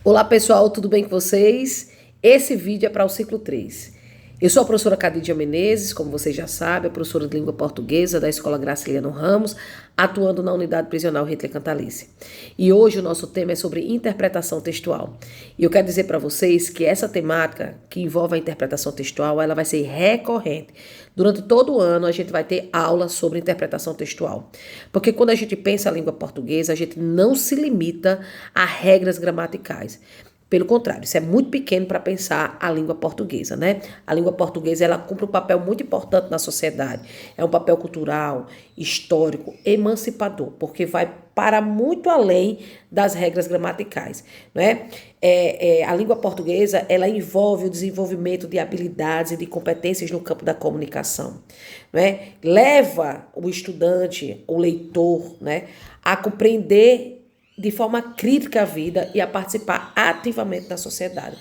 Olá pessoal, tudo bem com vocês? Esse vídeo é para o ciclo 3. Eu sou a professora Cadidia Menezes, como vocês já sabem, a professora de língua portuguesa da Escola Graciliano Ramos, atuando na unidade prisional Hitler Cantalice. E hoje o nosso tema é sobre interpretação textual. E eu quero dizer para vocês que essa temática que envolve a interpretação textual, ela vai ser recorrente. Durante todo o ano a gente vai ter aula sobre interpretação textual. Porque quando a gente pensa a língua portuguesa, a gente não se limita a regras gramaticais. Pelo contrário, isso é muito pequeno para pensar a língua portuguesa, né? A língua portuguesa, ela cumpre um papel muito importante na sociedade. É um papel cultural, histórico, emancipador, porque vai para muito além das regras gramaticais, né? A língua portuguesa, ela envolve o desenvolvimento de habilidades e de competências no campo da comunicação, né? Leva o estudante, o leitor, né, a compreender de forma crítica a vida e a participar ativamente da sociedade.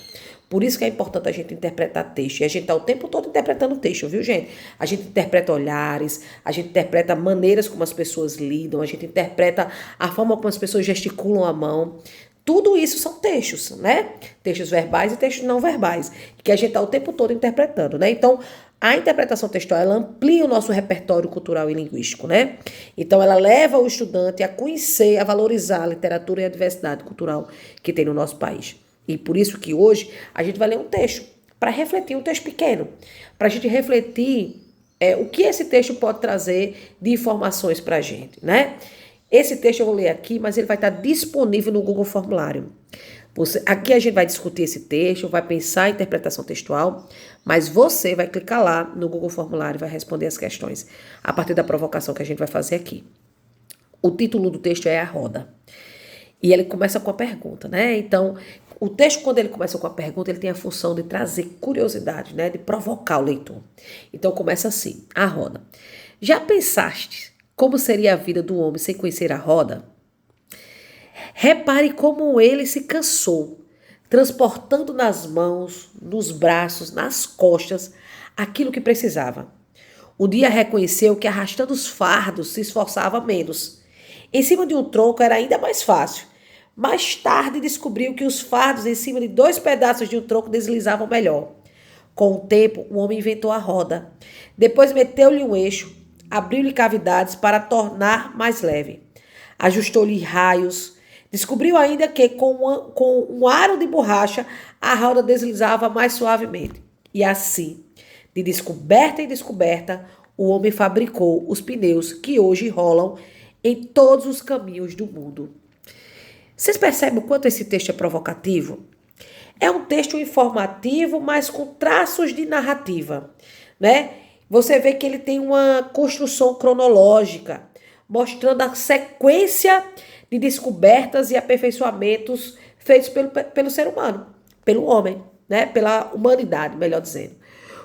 Por isso que é importante a gente interpretar texto. E a gente está o tempo todo interpretando texto, viu, gente? A gente interpreta olhares, a gente interpreta maneiras como as pessoas lidam, a gente interpreta a forma como as pessoas gesticulam a mão. Tudo isso são textos, né? Textos verbais e textos não verbais, que a gente está o tempo todo interpretando, né? Então, a interpretação textual, ela amplia o nosso repertório cultural e linguístico, né? Então, ela leva o estudante a conhecer, a valorizar a literatura e a diversidade cultural que tem no nosso país. E por isso que hoje a gente vai ler um texto, para refletir, um texto pequeno, para a gente refletir o que esse texto pode trazer de informações para a gente, né? Esse texto eu vou ler aqui, mas ele vai estar disponível no Google Formulário. Aqui a gente vai discutir esse texto, vai pensar a interpretação textual, mas você vai clicar lá no Google Formulário e vai responder as questões a partir da provocação que a gente vai fazer aqui. O título do texto é A Roda. E ele começa com a pergunta, né? Então, o texto, quando ele começa com a pergunta, ele tem a função de trazer curiosidade, né? De provocar o leitor. Então, começa assim, A Roda. Já pensaste como seria a vida do homem sem conhecer a roda? Repare como ele se cansou, transportando nas mãos, nos braços, nas costas, aquilo que precisava. Um dia reconheceu que arrastando os fardos se esforçava menos. Em cima de um tronco era ainda mais fácil. Mais tarde descobriu que os fardos em cima de 2 pedaços de um tronco deslizavam melhor. Com o tempo, o homem inventou a roda. Depois meteu-lhe um eixo, abriu-lhe cavidades para tornar mais leve. Ajustou-lhe raios. Descobriu ainda que com um aro de borracha a roda deslizava mais suavemente. E assim, de descoberta em descoberta, o homem fabricou os pneus que hoje rolam em todos os caminhos do mundo. Vocês percebem o quanto esse texto é provocativo? É um texto informativo, mas com traços de narrativa, né? Você vê que ele tem uma construção cronológica, mostrando a sequência de descobertas e aperfeiçoamentos feitos pelo ser humano, pelo homem, né? Pela humanidade, melhor dizendo.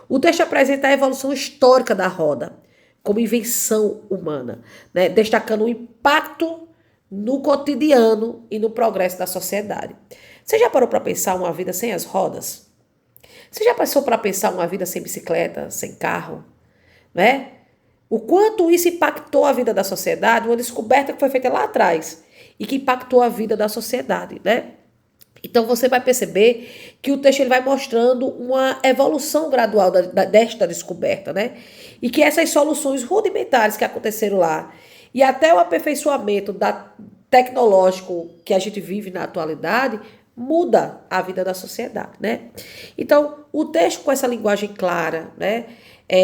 O texto apresenta a evolução histórica da roda como invenção humana, né? Destacando o impacto no cotidiano e no progresso da sociedade. Você já parou para pensar uma vida sem as rodas? Você já passou para pensar uma vida sem bicicleta, sem carro, né? O quanto isso impactou a vida da sociedade, uma descoberta que foi feita lá atrás e que impactou a vida da sociedade, né? Então você vai perceber que o texto ele vai mostrando uma evolução gradual desta descoberta, né? E que essas soluções rudimentares que aconteceram lá e até o aperfeiçoamento tecnológico que a gente vive na atualidade muda a vida da sociedade, né? Então, o texto com essa linguagem clara, né?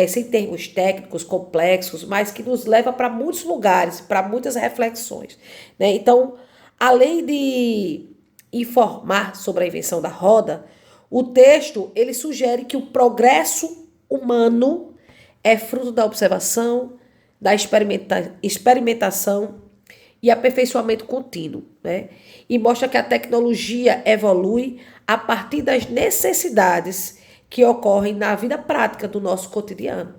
Sem termos técnicos complexos, mas que nos leva para muitos lugares, para muitas reflexões, né? Então, além de informar sobre a invenção da roda, o texto ele sugere que o progresso humano é fruto da observação, da experimentação e aperfeiçoamento contínuo, né? E mostra que a tecnologia evolui a partir das necessidades que ocorrem na vida prática do nosso cotidiano.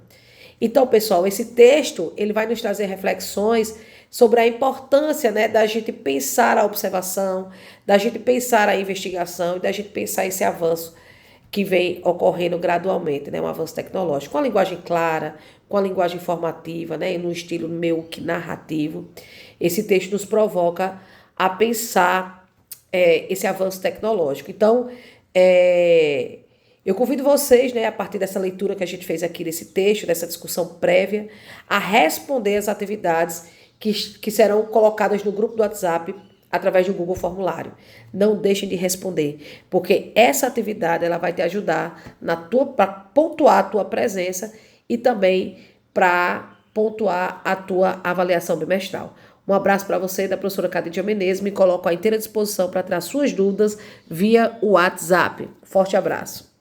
Então, pessoal, esse texto ele vai nos trazer reflexões sobre a importância, né, da gente pensar a observação, da gente pensar a investigação e da gente pensar esse avanço que vem ocorrendo gradualmente, né, um avanço tecnológico, com a linguagem clara, com a linguagem informativa, né, e no estilo meio que narrativo. Esse texto nos provoca a pensar esse avanço tecnológico. Então, eu convido vocês, né, a partir dessa leitura que a gente fez aqui desse texto, dessa discussão prévia, a responder as atividades que serão colocadas no grupo do WhatsApp através do Google Formulário. Não deixem de responder, porque essa atividade ela vai te ajudar para pontuar a tua presença e também para pontuar a tua avaliação bimestral. Um abraço para você da professora Khadija Menezes. Me coloco à inteira disposição para tirar suas dúvidas via o WhatsApp. Forte abraço.